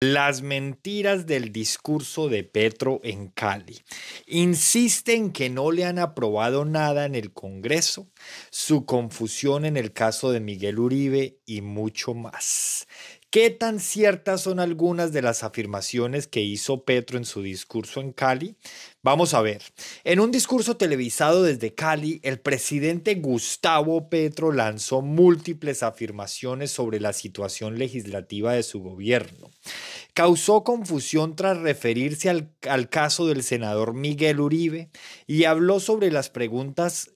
Las mentiras del discurso de Petro en Cali. Insiste en que no le han aprobado nada en el Congreso, su confusión en el caso de Miguel Uribe y mucho más. ¿Qué tan ciertas son algunas de las afirmaciones que hizo Petro en su discurso en Cali? Vamos a ver. En un discurso televisado desde Cali, el presidente Gustavo Petro lanzó múltiples afirmaciones sobre la situación legislativa de su gobierno. Causó confusión tras referirse al caso del senador Miguel Uribe y habló sobre las preguntas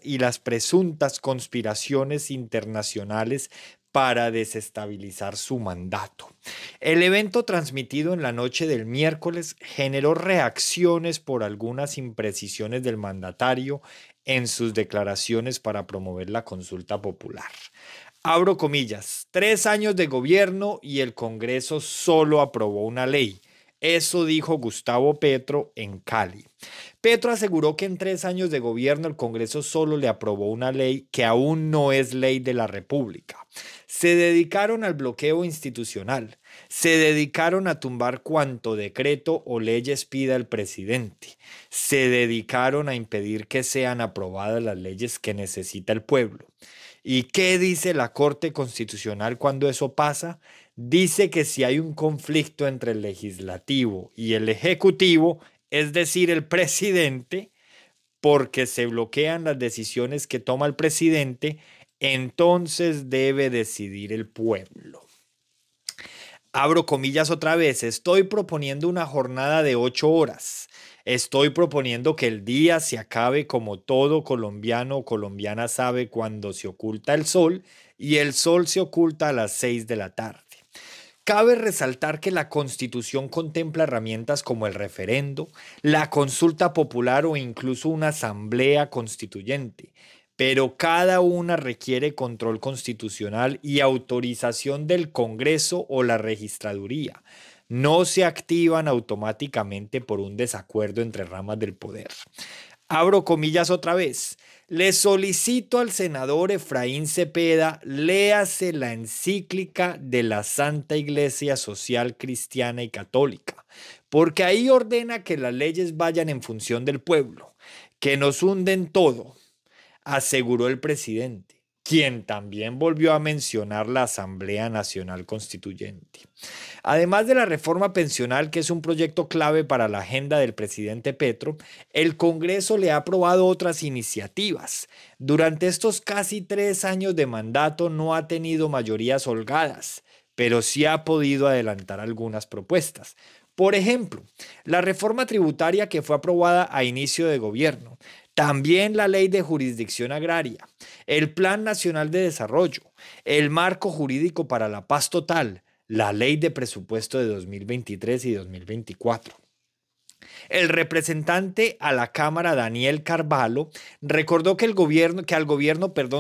y las presuntas conspiraciones internacionales para desestabilizar su mandato. El evento transmitido en la noche del miércoles generó reacciones por algunas imprecisiones del mandatario en sus declaraciones para promover la consulta popular. Abro comillas, 3 años de gobierno y el Congreso solo aprobó una ley. Eso dijo Gustavo Petro en Cali. Petro aseguró que en 3 años de gobierno el Congreso solo le aprobó una ley que aún no es ley de la República. Se dedicaron al bloqueo institucional. Se dedicaron a tumbar cuanto decreto o leyes pida el presidente. Se dedicaron a impedir que sean aprobadas las leyes que necesita el pueblo. ¿Y qué dice la Corte Constitucional cuando eso pasa? Dice que si hay un conflicto entre el legislativo y el ejecutivo, es decir, el presidente, porque se bloquean las decisiones que toma el presidente, entonces debe decidir el pueblo. Abro comillas otra vez, estoy proponiendo una jornada de 8 horas. Estoy proponiendo que el día se acabe como todo colombiano o colombiana sabe cuando se oculta el sol y el sol se oculta a las 6 de la tarde. Cabe resaltar que la Constitución contempla herramientas como el referendo, la consulta popular o incluso una asamblea constituyente, pero cada una requiere control constitucional y autorización del Congreso o la registraduría. No se activan automáticamente por un desacuerdo entre ramas del poder. Abro comillas otra vez. Le solicito al senador Efraín Cepeda, léase la encíclica de la Santa Iglesia Social Cristiana y Católica, porque ahí ordena que las leyes vayan en función del pueblo, que nos hunden todo, aseguró el presidente, quien también volvió a mencionar la Asamblea Nacional Constituyente. Además de la reforma pensional, que es un proyecto clave para la agenda del presidente Petro, el Congreso le ha aprobado otras iniciativas. Durante estos casi 3 años de mandato no ha tenido mayorías holgadas, pero sí ha podido adelantar algunas propuestas. Por ejemplo, la reforma tributaria que fue aprobada a inicio de gobierno, también la ley de jurisdicción agraria, el Plan Nacional de Desarrollo, el marco jurídico para la paz total, la ley de presupuesto de 2023 y 2024. El representante a la Cámara, Daniel Carvalho, recordó que al gobierno,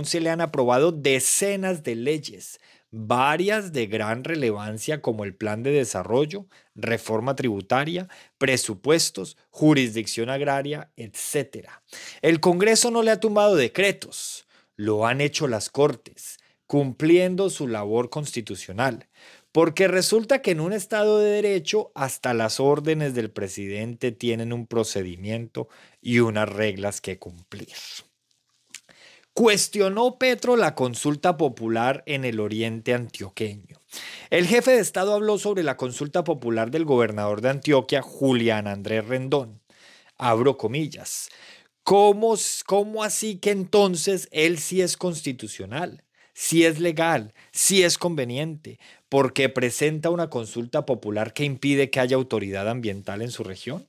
se le han aprobado decenas de leyes, varias de gran relevancia como el Plan de Desarrollo, reforma tributaria, presupuestos, jurisdicción agraria, etcétera. El Congreso no le ha tumbado decretos, lo han hecho las Cortes, cumpliendo su labor constitucional. Porque resulta que en un Estado de Derecho hasta las órdenes del presidente tienen un procedimiento y unas reglas que cumplir. Cuestionó Petro la consulta popular en el oriente antioqueño. El jefe de Estado habló sobre la consulta popular del gobernador de Antioquia, Julián Andrés Rendón. Abro comillas. ¿Cómo así que entonces él sí es constitucional? Sí es legal, sí es conveniente, porque presenta una consulta popular que impide que haya autoridad ambiental en su región.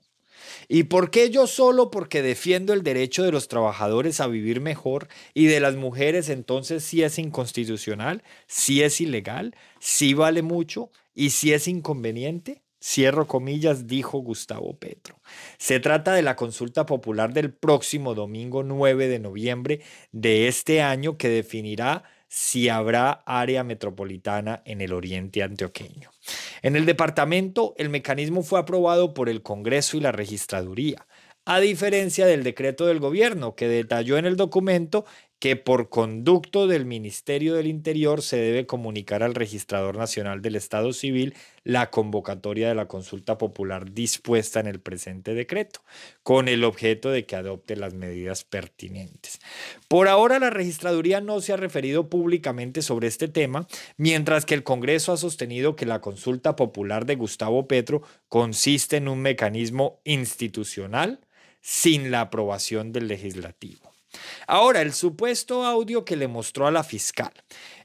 ¿Y por qué yo solo? Porque defiendo el derecho de los trabajadores a vivir mejor y de las mujeres, entonces sí es inconstitucional, sí es ilegal, sí vale mucho y sí es inconveniente. Cierro comillas, dijo Gustavo Petro. Se trata de la consulta popular del próximo domingo 9 de noviembre de este año que definirá si habrá área metropolitana en el oriente antioqueño. En el departamento, el mecanismo fue aprobado por el Congreso y la Registraduría, a diferencia del decreto del gobierno que detalló en el documento que por conducto del Ministerio del Interior se debe comunicar al Registrador Nacional del Estado Civil la convocatoria de la consulta popular dispuesta en el presente decreto, con el objeto de que adopte las medidas pertinentes. Por ahora, la Registraduría no se ha referido públicamente sobre este tema, mientras que el Congreso ha sostenido que la consulta popular de Gustavo Petro consiste en un mecanismo institucional sin la aprobación del legislativo. Ahora, el supuesto audio que le mostró a la fiscal.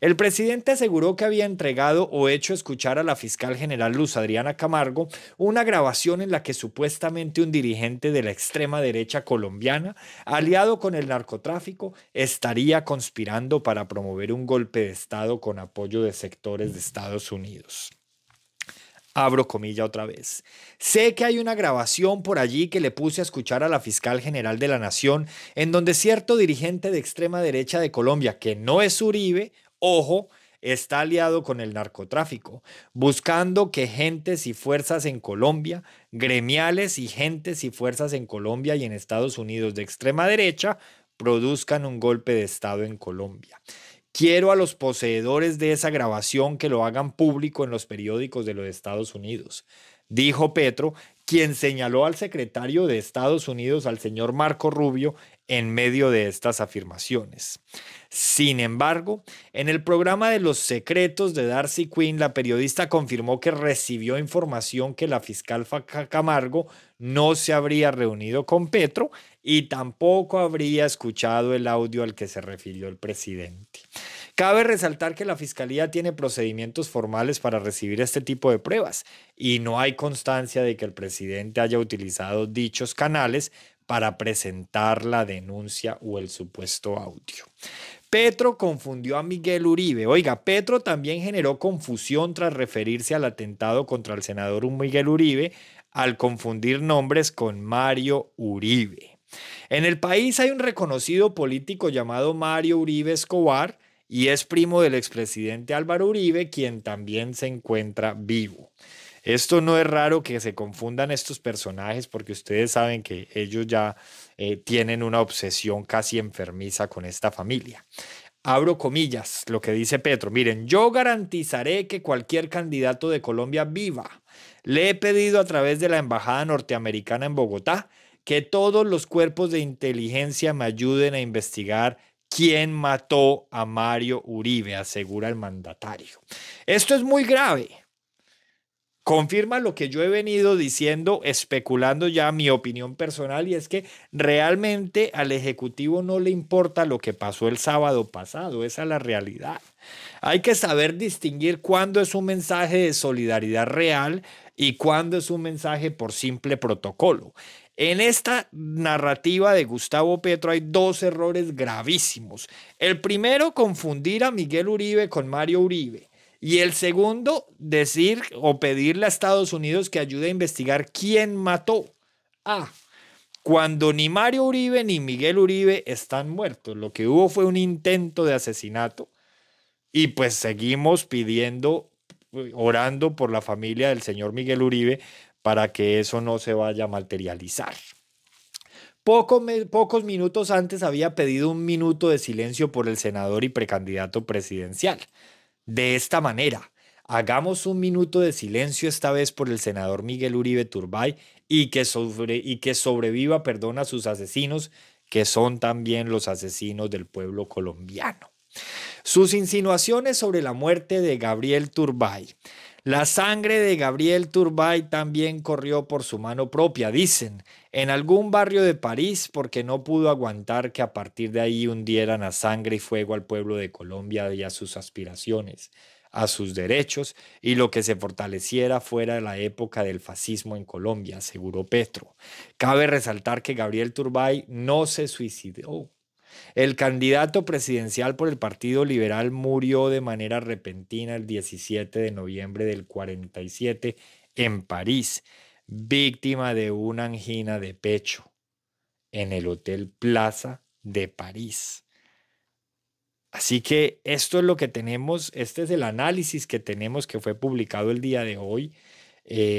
El presidente aseguró que había entregado o hecho escuchar a la fiscal general Luz Adriana Camargo una grabación en la que supuestamente un dirigente de la extrema derecha colombiana, aliado con el narcotráfico, estaría conspirando para promover un golpe de Estado con apoyo de sectores de Estados Unidos. Abro comilla otra vez. Sé que hay una grabación por allí que le puse a escuchar a la fiscal general de la Nación, en donde cierto dirigente de extrema derecha de Colombia, que no es Uribe, ojo, está aliado con el narcotráfico, buscando que gentes y fuerzas en Colombia, gremiales y gentes y fuerzas en Colombia y en Estados Unidos de extrema derecha, produzcan un golpe de Estado en Colombia. Quiero a los poseedores de esa grabación que lo hagan público en los periódicos de los Estados Unidos, dijo Petro, quien señaló al secretario de Estados Unidos, al señor Marco Rubio, en medio de estas afirmaciones. Sin embargo, en el programa de Los Secretos de Darcy Quinn, la periodista confirmó que recibió información que la fiscal Camargo no se habría reunido con Petro y tampoco habría escuchado el audio al que se refirió el presidente. Cabe resaltar que la Fiscalía tiene procedimientos formales para recibir este tipo de pruebas y no hay constancia de que el presidente haya utilizado dichos canales para presentar la denuncia o el supuesto audio. Petro confundió a Miguel Uribe. Oiga, Petro también generó confusión tras referirse al atentado contra el senador Miguel Uribe al confundir nombres con Mario Uribe. En el país hay un reconocido político llamado Mario Uribe Escobar y es primo del expresidente Álvaro Uribe, quien también se encuentra vivo. Esto no es raro que se confundan estos personajes porque ustedes saben que ellos ya tienen una obsesión casi enfermiza con esta familia. Abro comillas, lo que dice Petro. Miren, yo garantizaré que cualquier candidato de Colombia viva. Le he pedido a través de la Embajada Norteamericana en Bogotá que todos los cuerpos de inteligencia me ayuden a investigar quién mató a Mario Uribe, asegura el mandatario. Esto es muy grave. Confirma lo que yo he venido diciendo, especulando ya mi opinión personal, y es que realmente al Ejecutivo no le importa lo que pasó el sábado pasado, esa es la realidad. Hay que saber distinguir cuándo es un mensaje de solidaridad real y cuándo es un mensaje por simple protocolo. En esta narrativa de Gustavo Petro hay dos errores gravísimos. El primero, confundir a Miguel Uribe con Mario Uribe. Y el segundo, decir o pedirle a Estados Unidos que ayude a investigar quién mató. Cuando ni Mario Uribe ni Miguel Uribe están muertos. Lo que hubo fue un intento de asesinato y pues seguimos pidiendo, orando por la familia del señor Miguel Uribe para que eso no se vaya a materializar. Pocos minutos antes había pedido un minuto de silencio por el senador y precandidato presidencial. De esta manera, hagamos un minuto de silencio esta vez por el senador Miguel Uribe Turbay y que sobreviva, a sus asesinos, que son también los asesinos del pueblo colombiano. Sus insinuaciones sobre la muerte de Gabriel Turbay. La sangre de Gabriel Turbay también corrió por su mano propia, dicen, en algún barrio de París porque no pudo aguantar que a partir de ahí hundieran a sangre y fuego al pueblo de Colombia y a sus aspiraciones, a sus derechos y lo que se fortaleciera fuera de la época del fascismo en Colombia, aseguró Petro. Cabe resaltar que Gabriel Turbay no se suicidó. El candidato presidencial por el Partido Liberal murió de manera repentina el 17 de noviembre del 47 en París, víctima de una angina de pecho en el Hotel Plaza de París. Así que esto es lo que tenemos, este es el análisis que tenemos que fue publicado el día de hoy.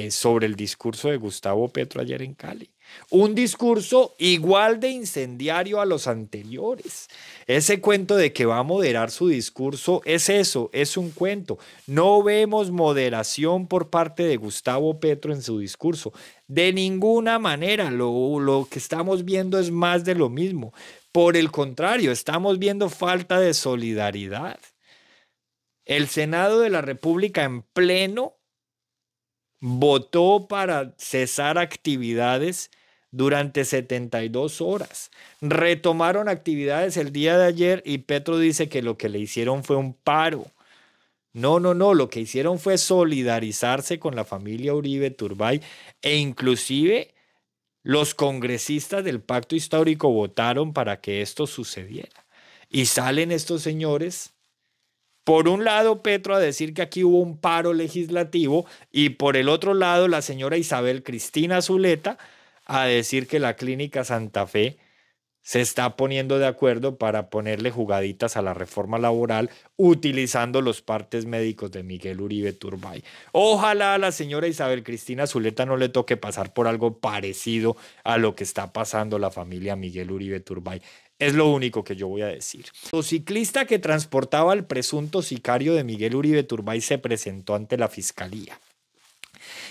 sobre el discurso de Gustavo Petro ayer en Cali. Un discurso igual de incendiario a los anteriores. Ese cuento de que va a moderar su discurso es eso, es un cuento. No vemos moderación por parte de Gustavo Petro en su discurso. De ninguna manera, lo que estamos viendo es más de lo mismo. Por el contrario, estamos viendo falta de solidaridad. El Senado de la República en pleno votó para cesar actividades durante 72 horas. Retomaron actividades el día de ayer y Petro dice que lo que le hicieron fue un paro. No, no, no, lo que hicieron fue solidarizarse con la familia Uribe Turbay e inclusive los congresistas del pacto histórico votaron para que esto sucediera. Y salen estos señores, por un lado Petro a decir que aquí hubo un paro legislativo y por el otro lado la señora Isabel Cristina Zuleta a decir que la Clínica Santa Fe se está poniendo de acuerdo para ponerle jugaditas a la reforma laboral utilizando los partes médicos de Miguel Uribe Turbay. Ojalá a la señora Isabel Cristina Zuleta no le toque pasar por algo parecido a lo que está pasando la familia Miguel Uribe Turbay. Es lo único que yo voy a decir. El ciclista que transportaba al presunto sicario de Miguel Uribe Turbay se presentó ante la fiscalía.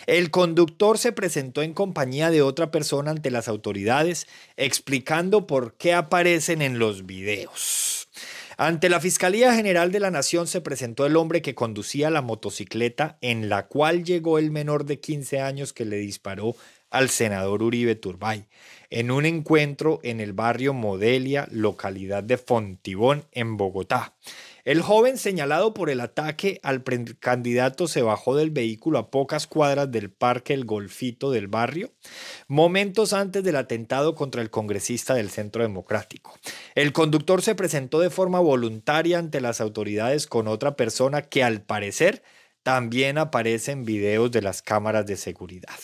El conductor se presentó en compañía de otra persona ante las autoridades, explicando por qué aparecen en los videos. Ante la Fiscalía General de la Nación se presentó el hombre que conducía la motocicleta en la cual llegó el menor de 15 años que le disparó al senador Uribe Turbay, en un encuentro en el barrio Modelia, localidad de Fontibón, en Bogotá. El joven señalado por el ataque al precandidato se bajó del vehículo a pocas cuadras del Parque El Golfito del barrio, momentos antes del atentado contra el congresista del Centro Democrático. El conductor se presentó de forma voluntaria ante las autoridades con otra persona que al parecer también aparece en videos de las cámaras de seguridad.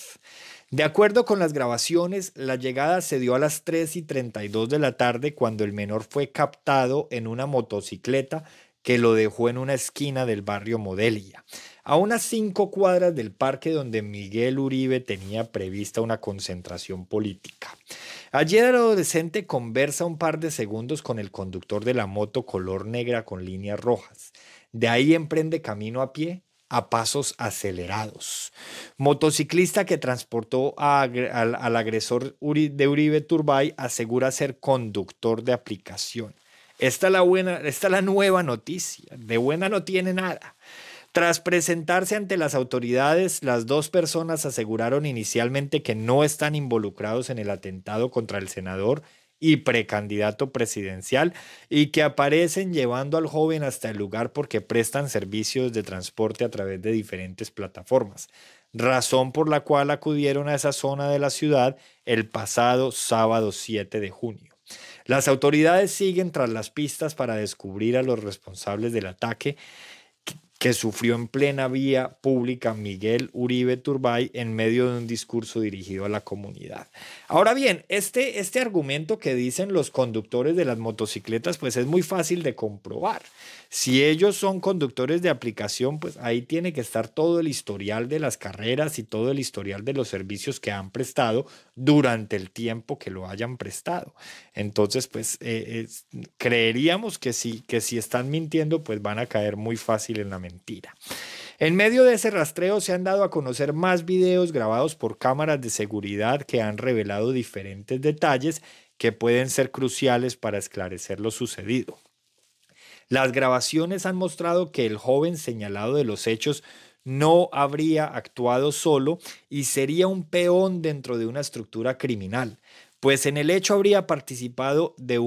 De acuerdo con las grabaciones, la llegada se dio a las 3:32 de la tarde cuando el menor fue captado en una motocicleta que lo dejó en una esquina del barrio Modelia, a unas 5 cuadras del parque donde Miguel Uribe tenía prevista una concentración política. Allí el adolescente conversa un par de segundos con el conductor de la moto color negra con líneas rojas. De ahí emprende camino a pie a pasos acelerados. Motociclista que transportó al agresor de Uribe Turbay asegura ser conductor de aplicación. Esta es la nueva noticia. De buena no tiene nada. Tras presentarse ante las autoridades, las dos personas aseguraron inicialmente que no están involucrados en el atentado contra el senador y precandidato presidencial y que aparecen llevando al joven hasta el lugar porque prestan servicios de transporte a través de diferentes plataformas, razón por la cual acudieron a esa zona de la ciudad el pasado sábado 7 de junio. Las autoridades siguen tras las pistas para descubrir a los responsables del ataque que sufrió en plena vía pública Miguel Uribe Turbay en medio de un discurso dirigido a la comunidad. Ahora bien, este argumento que dicen los conductores de las motocicletas, pues es muy fácil de comprobar. Si ellos son conductores de aplicación, pues ahí tiene que estar todo el historial de las carreras y todo el historial de los servicios que han prestado durante el tiempo que lo hayan prestado. Entonces, pues creeríamos que si están mintiendo, pues van a caer muy fácil en la mentira. En medio de ese rastreo se han dado a conocer más videos grabados por cámaras de seguridad que han revelado diferentes detalles que pueden ser cruciales para esclarecer lo sucedido. Las grabaciones han mostrado que el joven señalado de los hechos no habría actuado solo y sería un peón dentro de una estructura criminal, pues en el hecho habría participación de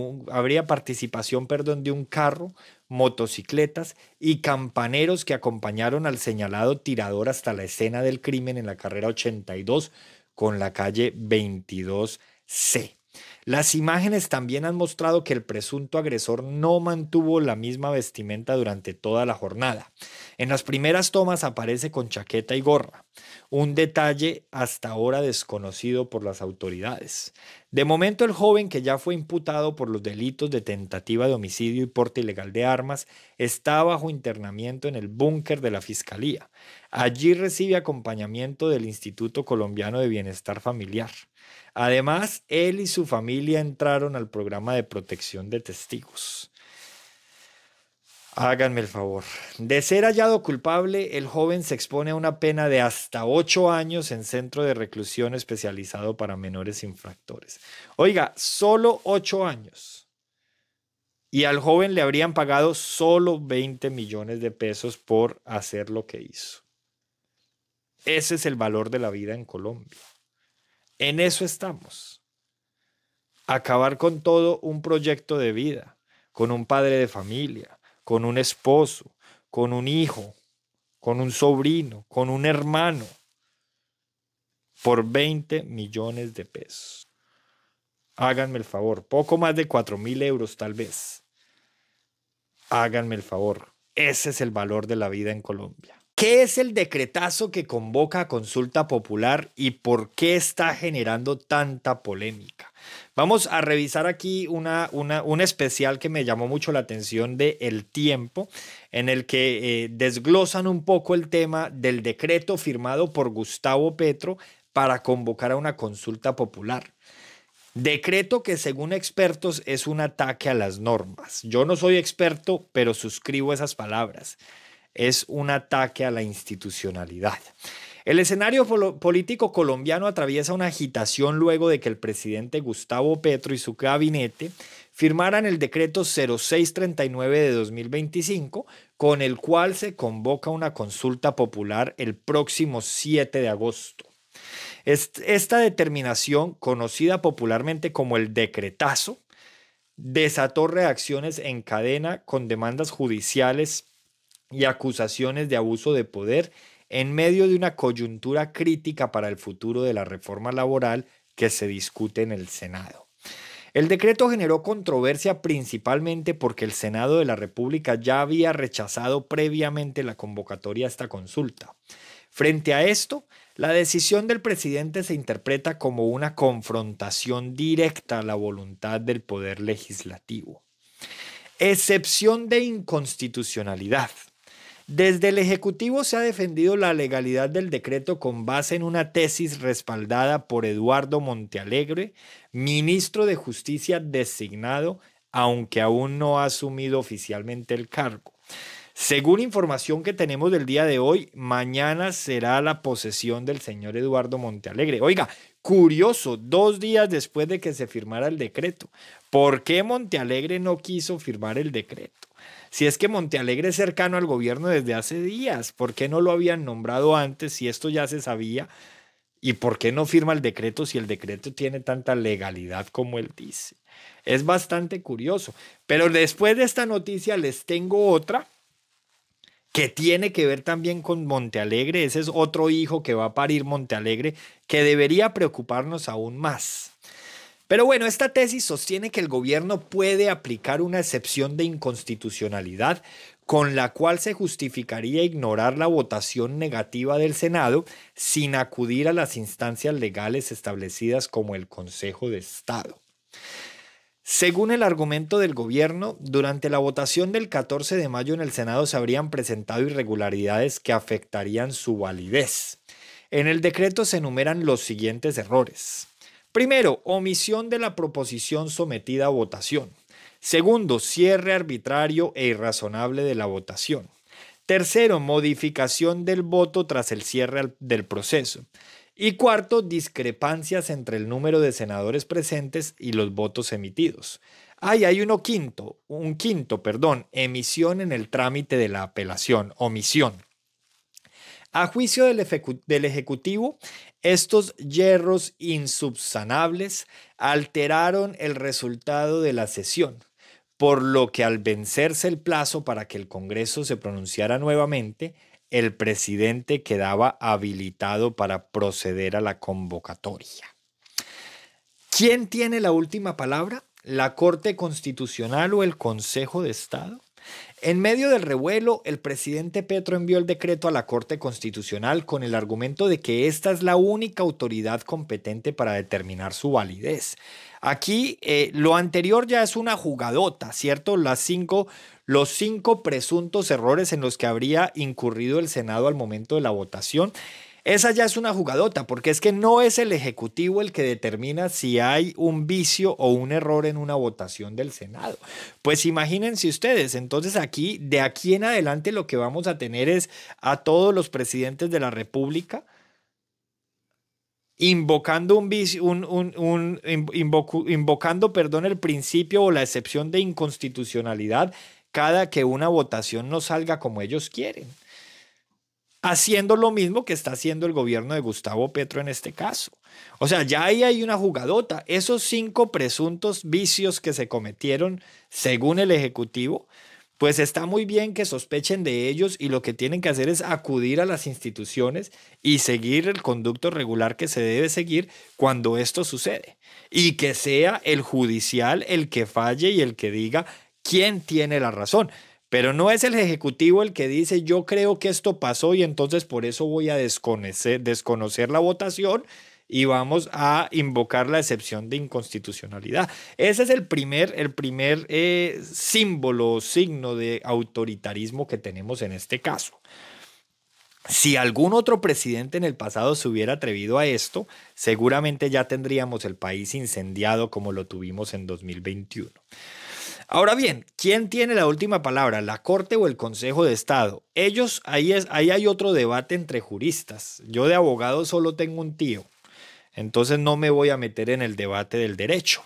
un carro, motocicletas y campaneros que acompañaron al señalado tirador hasta la escena del crimen en la carrera 82 con la calle 22C. Las imágenes también han mostrado que el presunto agresor no mantuvo la misma vestimenta durante toda la jornada. En las primeras tomas aparece con chaqueta y gorra, un detalle hasta ahora desconocido por las autoridades. De momento, el joven, que ya fue imputado por los delitos de tentativa de homicidio y porte ilegal de armas, está bajo internamiento en el búnker de la Fiscalía. Allí recibe acompañamiento del Instituto Colombiano de Bienestar Familiar. Además, él y su familia entraron al programa de protección de testigos. Háganme el favor. De ser hallado culpable, el joven se expone a una pena de hasta 8 años en centro de reclusión especializado para menores infractores. Oiga, solo 8 años. Y al joven le habrían pagado solo 20 millones de pesos por hacer lo que hizo. Ese es el valor de la vida en Colombia. En eso estamos. Acabar con todo un proyecto de vida, con un padre de familia, con un esposo, con un hijo, con un sobrino, con un hermano, por 20 millones de pesos. Háganme el favor, poco más de 4.000 euros tal vez. Háganme el favor, ese es el valor de la vida en Colombia. ¿Qué es el decretazo que convoca a consulta popular y por qué está generando tanta polémica? Vamos a revisar aquí un especial que me llamó mucho la atención de El Tiempo, en el que desglosan un poco el tema del decreto firmado por Gustavo Petro para convocar a una consulta popular. Decreto que, según expertos, es un ataque a las normas. Yo no soy experto, pero suscribo esas palabras. Es un ataque a la institucionalidad. El escenario político colombiano atraviesa una agitación luego de que el presidente Gustavo Petro y su gabinete firmaran el decreto 0639 de 2025, con el cual se convoca una consulta popular el próximo 7 de agosto. Esta determinación, conocida popularmente como el decretazo, desató reacciones en cadena con demandas judiciales y acusaciones de abuso de poder en medio de una coyuntura crítica para el futuro de la reforma laboral que se discute en el Senado. El decreto generó controversia principalmente porque el Senado de la República ya había rechazado previamente la convocatoria a esta consulta. Frente a esto, la decisión del presidente se interpreta como una confrontación directa a la voluntad del poder legislativo. Excepción de inconstitucionalidad. Desde el Ejecutivo se ha defendido la legalidad del decreto con base en una tesis respaldada por Eduardo Montealegre, ministro de Justicia designado, aunque aún no ha asumido oficialmente el cargo. Según información que tenemos del día de hoy, mañana será la posesión del señor Eduardo Montealegre. Oiga, curioso, 2 días después de que se firmara el decreto. ¿Por qué Montealegre no quiso firmar el decreto? Si es que Montealegre es cercano al gobierno desde hace días, ¿por qué no lo habían nombrado antes si esto ya se sabía? ¿Y por qué no firma el decreto si el decreto tiene tanta legalidad como él dice? Es bastante curioso. Pero después de esta noticia les tengo otra que tiene que ver también con Montealegre. Ese es otro hijo que va a parir Montealegre, que debería preocuparnos aún más. Pero bueno, esta tesis sostiene que el gobierno puede aplicar una excepción de inconstitucionalidad con la cual se justificaría ignorar la votación negativa del Senado sin acudir a las instancias legales establecidas como el Consejo de Estado. Según el argumento del gobierno, durante la votación del 14 de mayo en el Senado se habrían presentado irregularidades que afectarían su validez. En el decreto se enumeran los siguientes errores. Primero, omisión de la proposición sometida a votación. Segundo, cierre arbitrario e irrazonable de la votación. Tercero, modificación del voto tras el cierre del proceso. Y cuarto, discrepancias entre el número de senadores presentes y los votos emitidos. Hay un quinto, emisión en el trámite de la apelación, omisión. A juicio del Ejecutivo, estos yerros insubsanables alteraron el resultado de la sesión, por lo que al vencerse el plazo para que el Congreso se pronunciara nuevamente, el presidente quedaba habilitado para proceder a la convocatoria. ¿Quién tiene la última palabra? ¿La Corte Constitucional o el Consejo de Estado? En medio del revuelo, el presidente Petro envió el decreto a la Corte Constitucional con el argumento de que esta es la única autoridad competente para determinar su validez. Aquí lo anterior ya es una jugadota, ¿cierto? Los cinco presuntos errores en los que habría incurrido el Senado al momento de la votación. Esa ya es una jugadota, porque es que no es el Ejecutivo el que determina si hay un vicio o un error en una votación del Senado. Pues imagínense ustedes, entonces aquí, de aquí en adelante, lo que vamos a tener es a todos los presidentes de la República invocando un vicio, invocando, perdón, el principio o la excepción de inconstitucionalidad cada que una votación no salga como ellos quieren, haciendo lo mismo que está haciendo el gobierno de Gustavo Petro en este caso. O sea, ya ahí hay una jugadota. Esos 5 presuntos vicios que se cometieron según el Ejecutivo, pues está muy bien que sospechen de ellos y lo que tienen que hacer es acudir a las instituciones y seguir el conducto regular que se debe seguir cuando esto sucede. Y que sea el judicial el que falle y el que diga quién tiene la razón. Pero no es el Ejecutivo el que dice yo creo que esto pasó y entonces por eso voy a desconocer la votación y vamos a invocar la excepción de inconstitucionalidad. Ese es el primer símbolo o signo de autoritarismo que tenemos en este caso. Si algún otro presidente en el pasado se hubiera atrevido a esto, seguramente ya tendríamos el país incendiado como lo tuvimos en 2021. Ahora bien, ¿quién tiene la última palabra, la Corte o el Consejo de Estado? Ahí hay otro debate entre juristas. Yo de abogado solo tengo un tío, entonces no me voy a meter en el debate del derecho.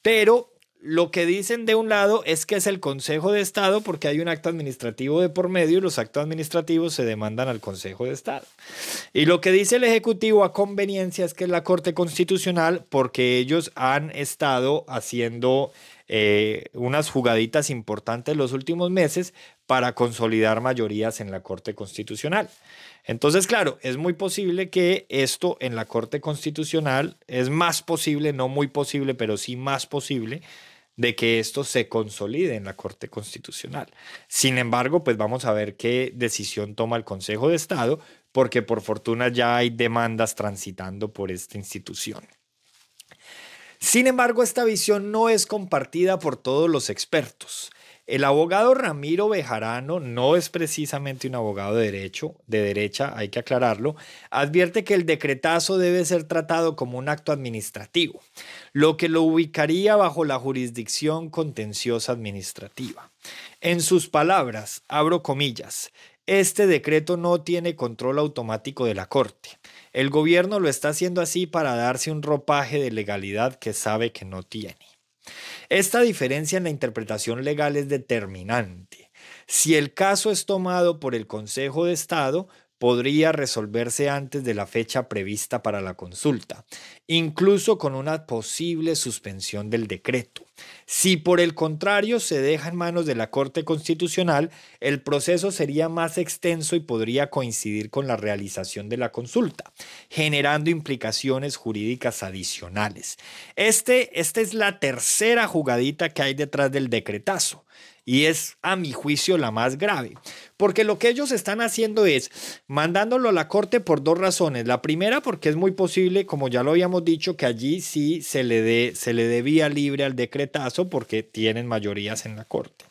Pero lo que dicen de un lado es que es el Consejo de Estado porque hay un acto administrativo de por medio y los actos administrativos se demandan al Consejo de Estado. Y lo que dice el Ejecutivo a conveniencia es que es la Corte Constitucional porque ellos han estado haciendo unas jugaditas importantes los últimos meses para consolidar mayorías en la Corte Constitucional. Entonces, claro, es muy posible que esto en la Corte Constitucional, es más posible, no muy posible, pero sí más posible, de que esto se consolide en la Corte Constitucional. Sin embargo, pues vamos a ver qué decisión toma el Consejo de Estado, porque por fortuna ya hay demandas transitando por esta institución. Sin embargo, esta visión no es compartida por todos los expertos. El abogado Ramiro Bejarano no es precisamente un abogado de derecha, hay que aclararlo, advierte que el decretazo debe ser tratado como un acto administrativo, lo que lo ubicaría bajo la jurisdicción contenciosa administrativa. En sus palabras, abro comillas, este decreto no tiene control automático de la Corte. El gobierno lo está haciendo así para darse un ropaje de legalidad que sabe que no tiene. Esta diferencia en la interpretación legal es determinante. Si el caso es tomado por el Consejo de Estado, podría resolverse antes de la fecha prevista para la consulta, incluso con una posible suspensión del decreto. Si por el contrario se deja en manos de la Corte Constitucional, el proceso sería más extenso y podría coincidir con la realización de la consulta, generando implicaciones jurídicas adicionales. Esta es la tercera jugadita que hay detrás del decretazo. Y es, a mi juicio, la más grave, porque lo que ellos están haciendo es mandándolo a la Corte por 2 razones. La primera, porque es muy posible, como ya lo habíamos dicho, que allí sí se le dé vía libre al decretazo porque tienen mayorías en la Corte.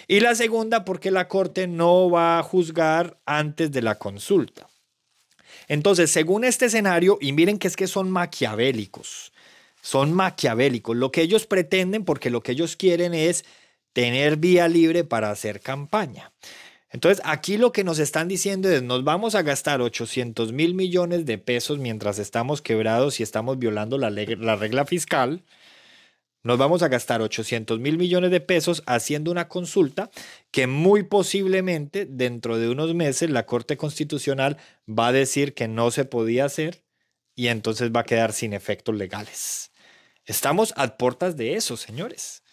Y la segunda, porque la Corte no va a juzgar antes de la consulta. Entonces, según este escenario, y miren que es que son maquiavélicos, lo que ellos pretenden, porque lo que ellos quieren es tener vía libre para hacer campaña. Entonces, aquí lo que nos están diciendo es, nos vamos a gastar 800.000 millones de pesos mientras estamos quebrados y estamos violando la regla fiscal. Nos vamos a gastar 800.000 millones de pesos haciendo una consulta que muy posiblemente dentro de unos meses la Corte Constitucional va a decir que no se podía hacer y entonces va a quedar sin efectos legales. Estamos a puertas de eso, señores.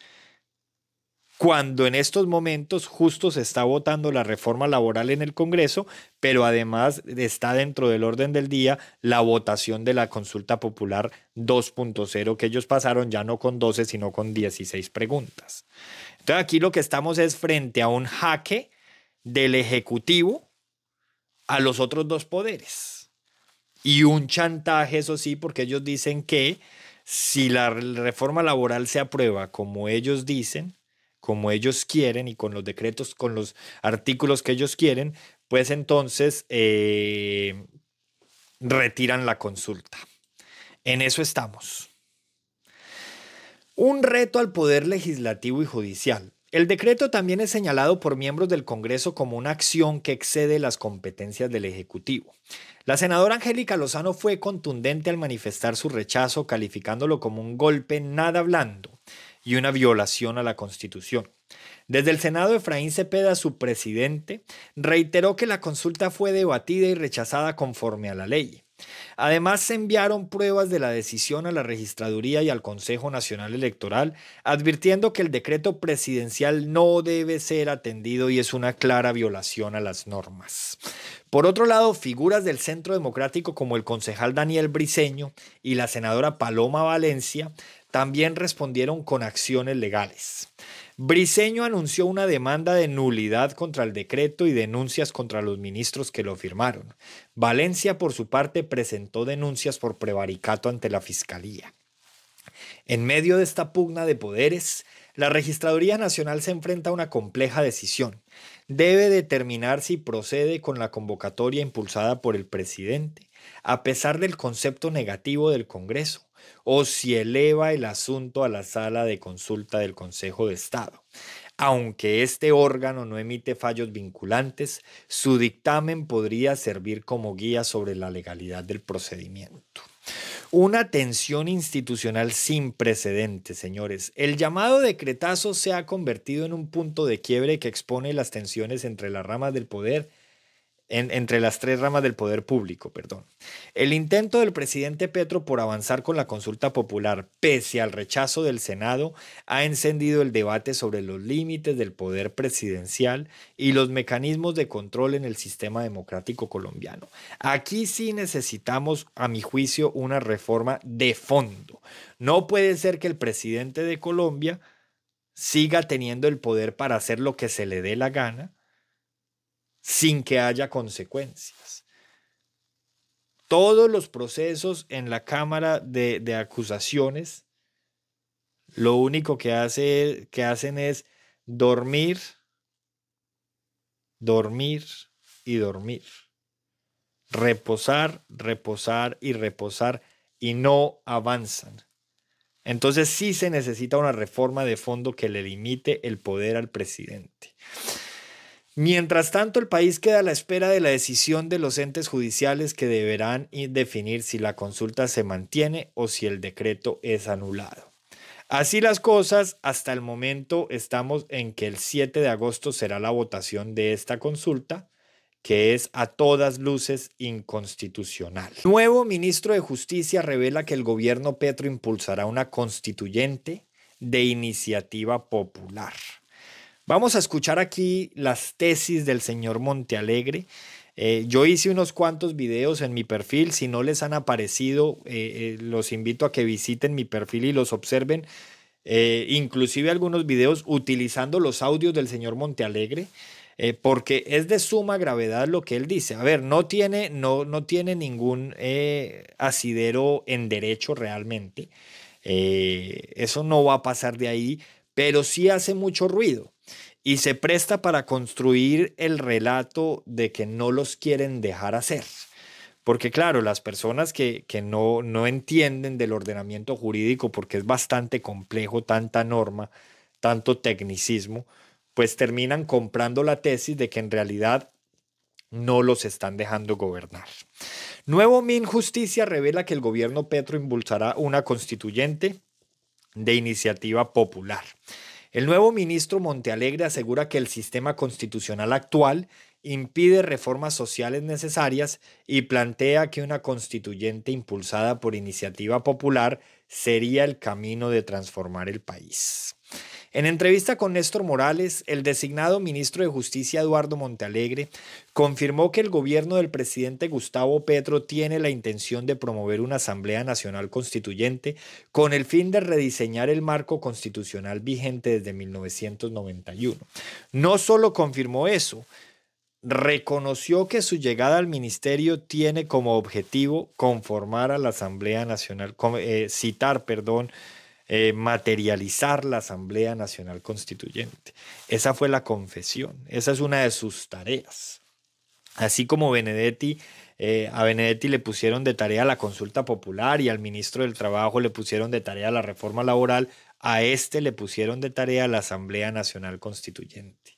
cuando en estos momentos justo se está votando la reforma laboral en el Congreso, pero además está dentro del orden del día la votación de la consulta popular 2.0 que ellos pasaron ya no con 12, sino con 16 preguntas. Entonces aquí lo que estamos es frente a un jaque del Ejecutivo a los otros dos poderes. Y un chantaje, eso sí, porque ellos dicen que si la reforma laboral se aprueba como ellos dicen, como ellos quieren y con los decretos, con los artículos que ellos quieren, pues entonces retiran la consulta. En eso estamos. Un reto al poder legislativo y judicial. El decreto también es señalado por miembros del Congreso como una acción que excede las competencias del Ejecutivo. La senadora Angélica Lozano fue contundente al manifestar su rechazo, calificándolo como un golpe nada blando y una violación a la Constitución. Desde el Senado, Efraín Cepeda, su presidente, reiteró que la consulta fue debatida y rechazada conforme a la ley. Además, se enviaron pruebas de la decisión a la Registraduría y al Consejo Nacional Electoral, advirtiendo que el decreto presidencial no debe ser atendido y es una clara violación a las normas. Por otro lado, figuras del Centro Democrático como el concejal Daniel Briceño y la senadora Paloma Valencia también respondieron con acciones legales. Briceño anunció una demanda de nulidad contra el decreto y denuncias contra los ministros que lo firmaron. Valencia, por su parte, presentó denuncias por prevaricato ante la Fiscalía. En medio de esta pugna de poderes, la Registraduría Nacional se enfrenta a una compleja decisión. Debe determinar si procede con la convocatoria impulsada por el presidente, a pesar del concepto negativo del Congreso, o si eleva el asunto a la sala de consulta del Consejo de Estado. Aunque este órgano no emite fallos vinculantes, su dictamen podría servir como guía sobre la legalidad del procedimiento. Una tensión institucional sin precedentes, señores. El llamado decretazo se ha convertido en un punto de quiebre que expone las tensiones entre las ramas del poder entre las tres ramas del poder público, perdón. El intento del presidente Petro por avanzar con la consulta popular, pese al rechazo del Senado, ha encendido el debate sobre los límites del poder presidencial y los mecanismos de control en el sistema democrático colombiano. Aquí sí necesitamos, a mi juicio, una reforma de fondo. No puede ser que el presidente de Colombia siga teniendo el poder para hacer lo que se le dé la gana, sin que haya consecuencias. Todos los procesos en la Cámara de Acusaciones, lo único que hacen es dormir, dormir y dormir. Reposar, reposar y reposar y no avanzan. Entonces sí se necesita una reforma de fondo que le limite el poder al presidente. Mientras tanto, el país queda a la espera de la decisión de los entes judiciales que deberán definir si la consulta se mantiene o si el decreto es anulado. Así las cosas, hasta el momento estamos en que el 7 de agosto será la votación de esta consulta, que es a todas luces inconstitucional. Nuevo ministro de Justicia revela que el gobierno Petro impulsará una constituyente de iniciativa popular. Vamos a escuchar aquí las tesis del señor Montealegre. Yo hice unos cuantos videos en mi perfil. Si no les han aparecido, los invito a que visiten mi perfil y los observen. Inclusive algunos videos utilizando los audios del señor Montealegre, porque es de suma gravedad lo que él dice. A ver, no tiene ningún asidero en derecho realmente. Eso no va a pasar de ahí, pero sí hace mucho ruido. Y se presta para construir el relato de que no los quieren dejar hacer. Porque claro, las personas que no entienden del ordenamiento jurídico, porque es bastante complejo, tanta norma, tanto tecnicismo, pues terminan comprando la tesis de que en realidad no los están dejando gobernar. Nuevo Minjusticia revela que el gobierno Petro impulsará una constituyente de iniciativa popular. El nuevo ministro Montealegre asegura que el sistema constitucional actual impide reformas sociales necesarias y plantea que una constituyente impulsada por iniciativa popular sería el camino de transformar el país. En entrevista con Néstor Morales, el designado ministro de Justicia Eduardo Montealegre confirmó que el gobierno del presidente Gustavo Petro tiene la intención de promover una Asamblea Nacional Constituyente con el fin de rediseñar el marco constitucional vigente desde 1991. No solo confirmó eso, reconoció que su llegada al ministerio tiene como objetivo conformar a la Asamblea Nacional, materializar la Asamblea Nacional Constituyente. Esa fue la confesión, esa es una de sus tareas. Así como a Benedetti le pusieron de tarea la consulta popular y al ministro del Trabajo le pusieron de tarea la reforma laboral, a este le pusieron de tarea la Asamblea Nacional Constituyente.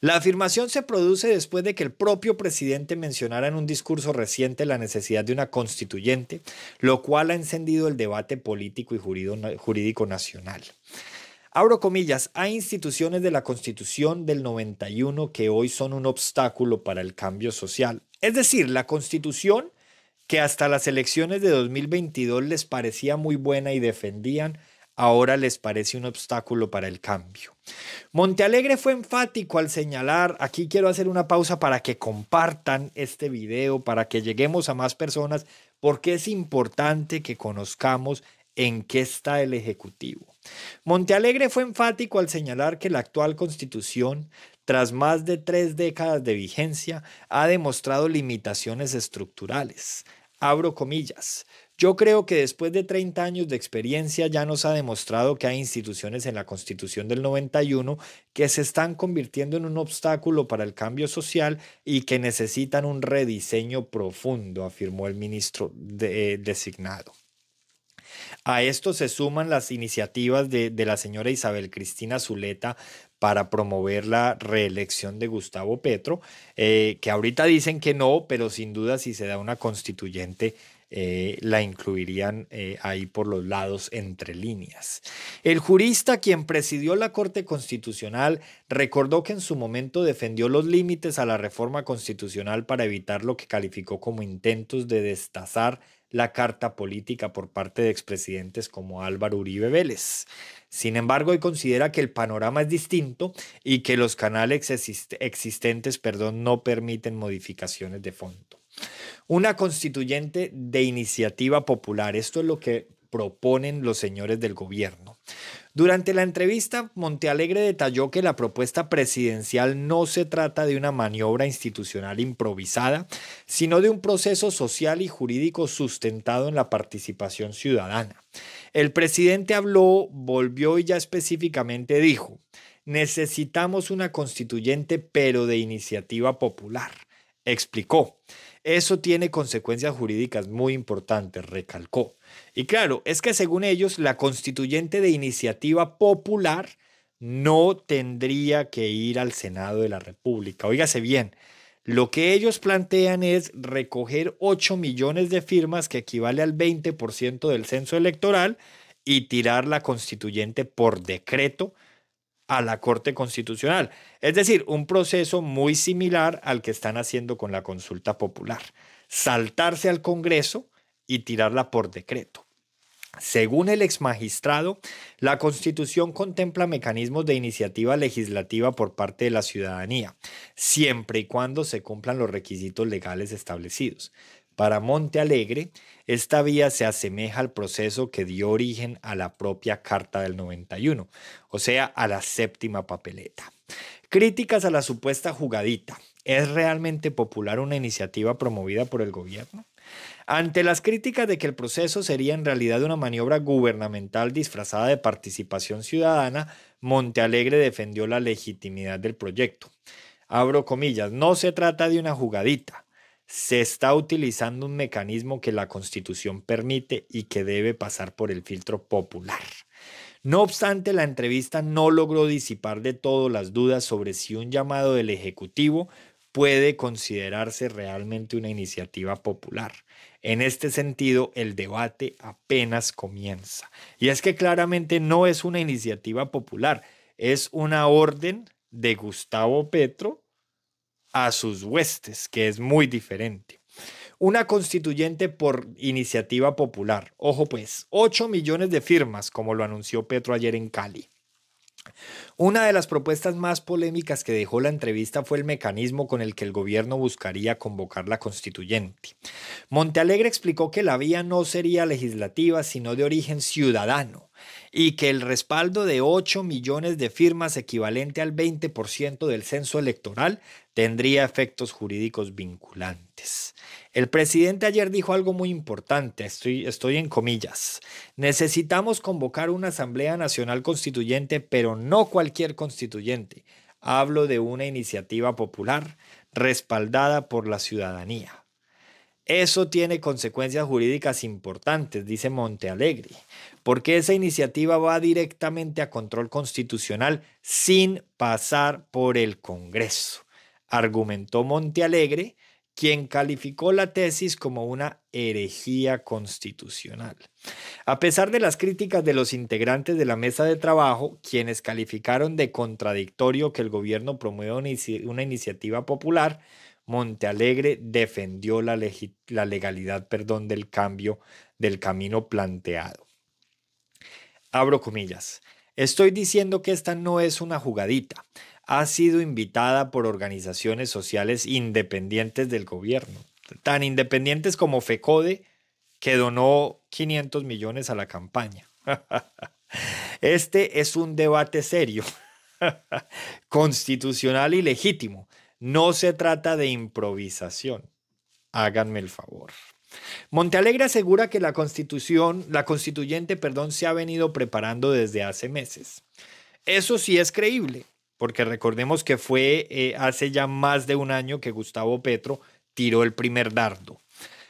La afirmación se produce después de que el propio presidente mencionara en un discurso reciente la necesidad de una constituyente, lo cual ha encendido el debate político y jurídico nacional. Abro comillas, hay instituciones de la Constitución del 91 que hoy son un obstáculo para el cambio social. Es decir, la Constitución que hasta las elecciones de 2022 les parecía muy buena y defendían, ahora les parece un obstáculo para el cambio. Montealegre fue enfático al señalar, aquí quiero hacer una pausa para que compartan este video, para que lleguemos a más personas, porque es importante que conozcamos en qué está el Ejecutivo. Montealegre fue enfático al señalar que la actual Constitución, tras más de 3 décadas de vigencia, ha demostrado limitaciones estructurales. Abro comillas. Yo creo que después de 30 años de experiencia ya nos ha demostrado que hay instituciones en la Constitución del 91 que se están convirtiendo en un obstáculo para el cambio social y que necesitan un rediseño profundo, afirmó el ministro designado. A esto se suman las iniciativas de la señora Isabel Cristina Zuleta para promover la reelección de Gustavo Petro, que ahorita dicen que no, pero sin duda si se da una constituyente la incluirían ahí por los lados entre líneas. El jurista quien presidió la Corte Constitucional recordó que en su momento defendió los límites a la reforma constitucional para evitar lo que calificó como intentos de destazar la carta política por parte de expresidentes como Álvaro Uribe Vélez. Sin embargo, hoy considera que el panorama es distinto y que los canales existentes no permiten modificaciones de fondo. Una constituyente de iniciativa popular, esto es lo que proponen los señores del gobierno. Durante la entrevista, Montealegre detalló que la propuesta presidencial no se trata de una maniobra institucional improvisada, sino de un proceso social y jurídico sustentado en la participación ciudadana. El presidente volvió y ya específicamente dijo, necesitamos una constituyente pero de iniciativa popular. Explicó. Eso tiene consecuencias jurídicas muy importantes, recalcó. Y claro, es que según ellos, la constituyente de iniciativa popular no tendría que ir al Senado de la República. Óigase bien, lo que ellos plantean es recoger 8 millones de firmas, que equivale al 20% del censo electoral, y tirar la constituyente por decreto a la Corte Constitucional. Es decir, un proceso muy similar al que están haciendo con la consulta popular. Saltarse al Congreso y tirarla por decreto. Según el exmagistrado, la Constitución contempla mecanismos de iniciativa legislativa por parte de la ciudadanía, siempre y cuando se cumplan los requisitos legales establecidos. Para Montealegre, esta vía se asemeja al proceso que dio origen a la propia Carta del 91, o sea, a la séptima papeleta. Críticas a la supuesta jugadita. ¿Es realmente popular una iniciativa promovida por el gobierno? Ante las críticas de que el proceso sería en realidad una maniobra gubernamental disfrazada de participación ciudadana, Montealegre defendió la legitimidad del proyecto. Abro comillas, no se trata de una jugadita. Se está utilizando un mecanismo que la Constitución permite y que debe pasar por el filtro popular. No obstante, la entrevista no logró disipar de todo las dudas sobre si un llamado del Ejecutivo puede considerarse realmente una iniciativa popular. En este sentido, el debate apenas comienza. Y es que claramente no es una iniciativa popular, es una orden de Gustavo Petro a sus huestes, que es muy diferente. Una constituyente por iniciativa popular. Ojo pues, 8 millones de firmas, como lo anunció Petro ayer en Cali. Una de las propuestas más polémicas que dejó la entrevista fue el mecanismo con el que el gobierno buscaría convocar la constituyente. Montealegre explicó que la vía no sería legislativa, sino de origen ciudadano, y que el respaldo de 8 millones de firmas, equivalente al 20% del censo electoral, tendría efectos jurídicos vinculantes. El presidente ayer dijo algo muy importante, estoy en comillas: necesitamos convocar una Asamblea Nacional Constituyente, pero no cualquier constituyente. Hablo de una iniciativa popular respaldada por la ciudadanía. Eso tiene consecuencias jurídicas importantes, dice Montealegre, porque esa iniciativa va directamente a control constitucional sin pasar por el Congreso, argumentó Montealegre, quien calificó la tesis como una herejía constitucional. A pesar de las críticas de los integrantes de la mesa de trabajo, quienes calificaron de contradictorio que el gobierno promueva una iniciativa popular, Montealegre defendió la legalidad, del cambio del camino planteado. Abro comillas. Estoy diciendo que esta no es una jugadita. Ha sido invitada por organizaciones sociales independientes del gobierno, tan independientes como FECODE, que donó 500 millones a la campaña. Este es un debate serio, constitucional y legítimo. No se trata de improvisación. Háganme el favor. Montealegre asegura que la constituyente, se ha venido preparando desde hace meses. Eso sí es creíble, porque recordemos que fue hace ya más de un año que Gustavo Petro tiró el primer dardo.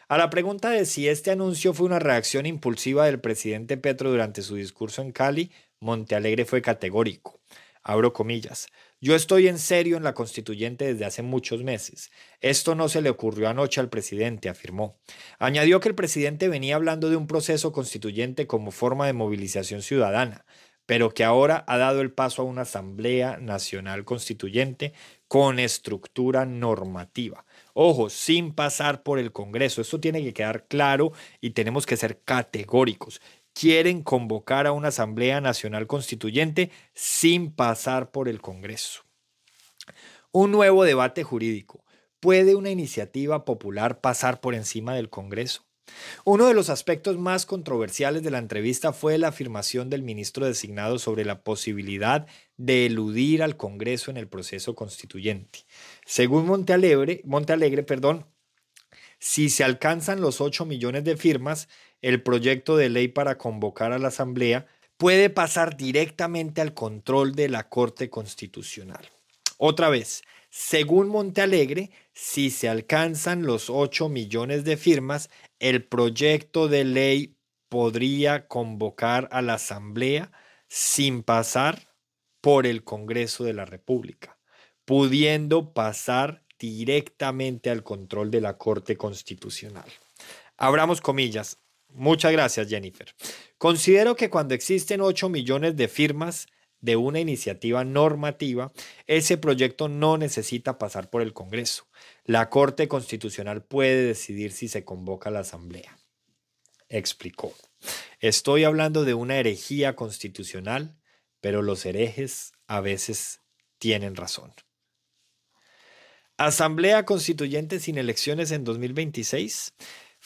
A la pregunta de si este anuncio fue una reacción impulsiva del presidente Petro durante su discurso en Cali, Montealegre fue categórico. Abro comillas. Yo estoy en serio en la constituyente desde hace muchos meses. Esto no se le ocurrió anoche al presidente, afirmó. Añadió que el presidente venía hablando de un proceso constituyente como forma de movilización ciudadana, pero que ahora ha dado el paso a una Asamblea Nacional Constituyente con estructura normativa. Ojo, sin pasar por el Congreso. Esto tiene que quedar claro y tenemos que ser categóricos. Quieren convocar a una Asamblea Nacional Constituyente sin pasar por el Congreso. Un nuevo debate jurídico. ¿Puede una iniciativa popular pasar por encima del Congreso? Uno de los aspectos más controversiales de la entrevista fue la afirmación del ministro designado sobre la posibilidad de eludir al Congreso en el proceso constituyente. Según Montealegre, si se alcanzan los 8 millones de firmas, el proyecto de ley para convocar a la Asamblea puede pasar directamente al control de la Corte Constitucional. Otra vez, según Montealegre, si se alcanzan los 8 millones de firmas, el proyecto de ley podría convocar a la Asamblea sin pasar por el Congreso de la República, pudiendo pasar directamente al control de la Corte Constitucional. Abramos comillas. Muchas gracias, Jennifer. Considero que cuando existen 8 millones de firmas de una iniciativa normativa, ese proyecto no necesita pasar por el Congreso. La Corte Constitucional puede decidir si se convoca a la Asamblea. Explicó. Estoy hablando de una herejía constitucional, pero los herejes a veces tienen razón. Asamblea Constituyente sin elecciones en 2026.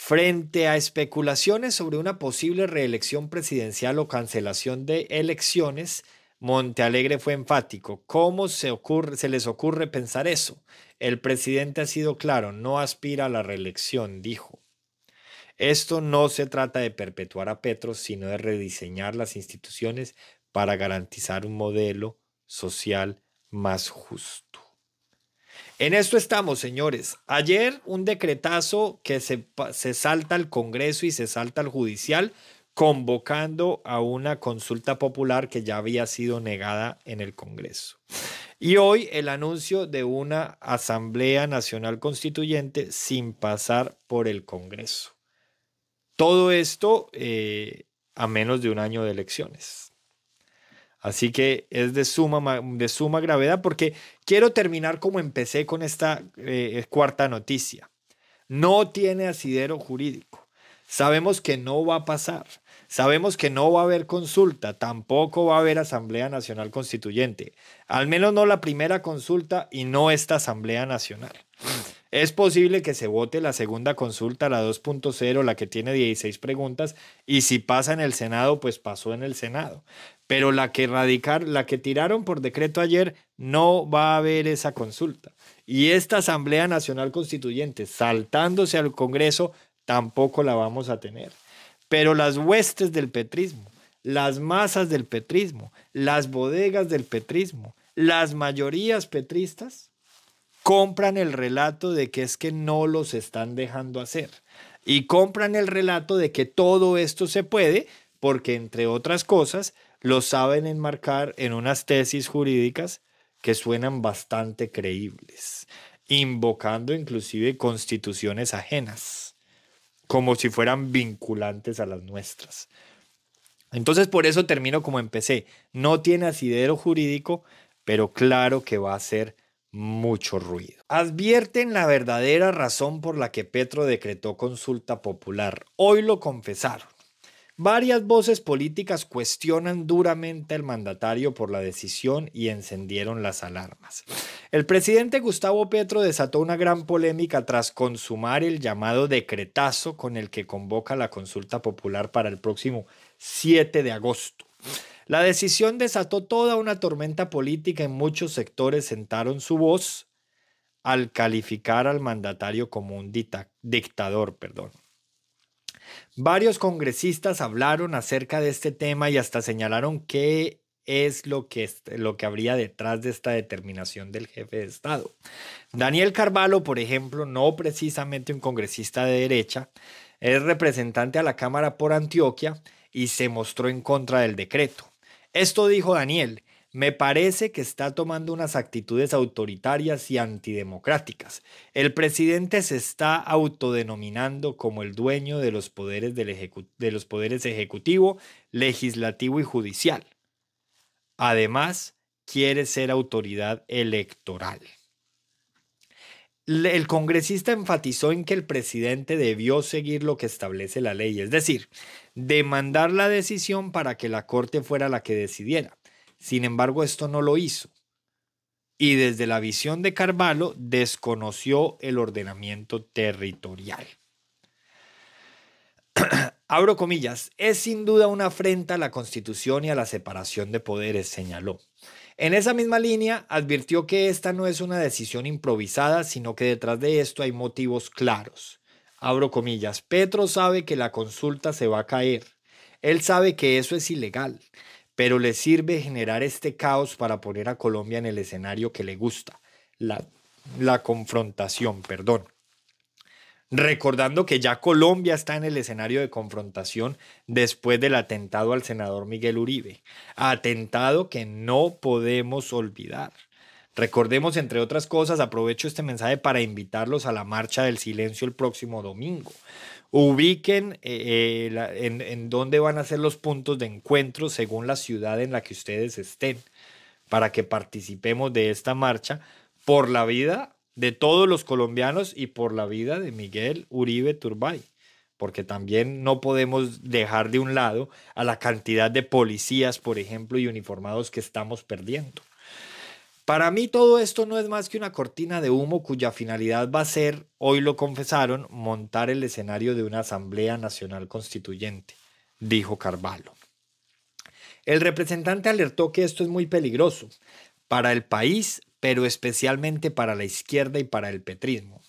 Frente a especulaciones sobre una posible reelección presidencial o cancelación de elecciones, Montealegre fue enfático. ¿Cómo se les ocurre pensar eso? El presidente ha sido claro, no aspira a la reelección, dijo. Esto no se trata de perpetuar a Petro, sino de rediseñar las instituciones para garantizar un modelo social más justo. En esto estamos, señores. Ayer un decretazo que se salta al Congreso y se salta al Judicial, convocando a una consulta popular que ya había sido negada en el Congreso. Y hoy el anuncio de una Asamblea Nacional Constituyente sin pasar por el Congreso. Todo esto a menos de un año de elecciones. Así que es de suma gravedad, porque quiero terminar como empecé con esta cuarta noticia. No tiene asidero jurídico. Sabemos que no va a pasar. Sabemos que no va a haber consulta, tampoco va a haber Asamblea Nacional Constituyente. Al menos no la primera consulta y no esta Asamblea Nacional. Es posible que se vote la segunda consulta, la 2.0, la que tiene 16 preguntas, y si pasa en el Senado, pues pasó en el Senado. Pero la que tiraron por decreto ayer, no va a haber esa consulta. Y esta Asamblea Nacional Constituyente, saltándose al Congreso, tampoco la vamos a tener. Pero las huestes del petrismo, las masas del petrismo, las bodegas del petrismo, las mayorías petristas, compran el relato de que es que no los están dejando hacer. Y compran el relato de que todo esto se puede porque, entre otras cosas, lo saben enmarcar en unas tesis jurídicas que suenan bastante creíbles, invocando inclusive constituciones ajenas, como si fueran vinculantes a las nuestras. Entonces, por eso termino como empecé. No tiene asidero jurídico, pero claro que va a ser mucho ruido. Advierten la verdadera razón por la que Petro decretó consulta popular. Hoy lo confesaron. Varias voces políticas cuestionan duramente al mandatario por la decisión y encendieron las alarmas. El presidente Gustavo Petro desató una gran polémica tras consumar el llamado decretazo con el que convoca la consulta popular para el próximo 7 de agosto. La decisión desató toda una tormenta política y muchos sectores sentaron su voz al calificar al mandatario como un dictador. Varios congresistas hablaron acerca de este tema y hasta señalaron qué es lo que habría detrás de esta determinación del jefe de Estado. Daniel Carvalho, por ejemplo, no precisamente un congresista de derecha, es representante a la Cámara por Antioquia y se mostró en contra del decreto. Esto dijo Daniel: me parece que está tomando unas actitudes autoritarias y antidemocráticas. El presidente se está autodenominando como el dueño de los poderes de los poderes ejecutivo, legislativo y judicial. Además, quiere ser autoridad electoral. El congresista enfatizó en que el presidente debió seguir lo que establece la ley, es decir, demandar la decisión para que la Corte fuera la que decidiera. Sin embargo, esto no lo hizo. Y desde la visión de Carvalho desconoció el ordenamiento territorial. Abro comillas, es sin duda una afrenta a la Constitución y a la separación de poderes, señaló. En esa misma línea, advirtió que esta no es una decisión improvisada, sino que detrás de esto hay motivos claros. Abro comillas, Petro sabe que la consulta se va a caer. Él sabe que eso es ilegal, pero le sirve generar este caos para poner a Colombia en el escenario que le gusta, la confrontación. Recordando que ya Colombia está en el escenario de confrontación después del atentado al senador Miguel Uribe, atentado que no podemos olvidar. Recordemos, entre otras cosas, aprovecho este mensaje para invitarlos a la Marcha del Silencio el próximo domingo. Ubiquen en dónde van a ser los puntos de encuentro según la ciudad en la que ustedes estén, para que participemos de esta marcha por la vida de todos los colombianos y por la vida de Miguel Uribe Turbay, porque también no podemos dejar de un lado a la cantidad de policías, por ejemplo, y uniformados que estamos perdiendo. Para mí todo esto no es más que una cortina de humo cuya finalidad va a ser, hoy lo confesaron, montar el escenario de una Asamblea Nacional Constituyente, dijo Carvalho. El representante alertó que esto es muy peligroso para el país, pero especialmente para la izquierda y para el petrismo.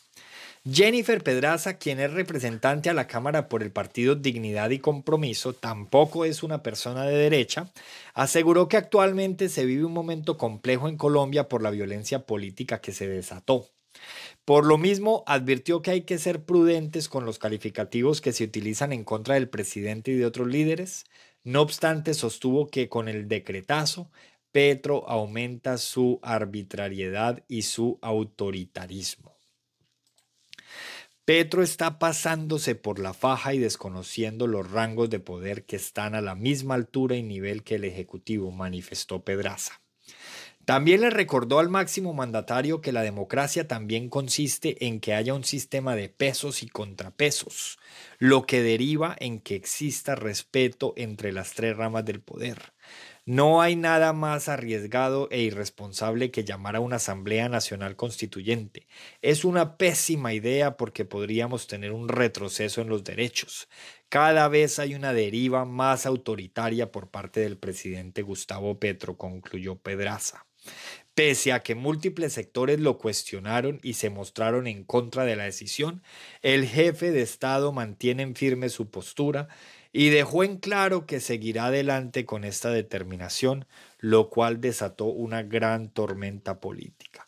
Jennifer Pedraza, quien es representante a la Cámara por el partido Dignidad y Compromiso, tampoco es una persona de derecha, aseguró que actualmente se vive un momento complejo en Colombia por la violencia política que se desató. Por lo mismo, advirtió que hay que ser prudentes con los calificativos que se utilizan en contra del presidente y de otros líderes. No obstante, sostuvo que con el decretazo, Petro aumenta su arbitrariedad y su autoritarismo. Petro está pasándose por la faja y desconociendo los rangos de poder que están a la misma altura y nivel que el Ejecutivo, manifestó Pedraza. También le recordó al máximo mandatario que la democracia también consiste en que haya un sistema de pesos y contrapesos, lo que deriva en que exista respeto entre las tres ramas del poder. No hay nada más arriesgado e irresponsable que llamar a una Asamblea Nacional Constituyente. Es una pésima idea porque podríamos tener un retroceso en los derechos. Cada vez hay una deriva más autoritaria por parte del presidente Gustavo Petro, concluyó Pedraza. Pese a que múltiples sectores lo cuestionaron y se mostraron en contra de la decisión, el jefe de Estado mantiene en firme su postura y dejó en claro que seguirá adelante con esta determinación, lo cual desató una gran tormenta política.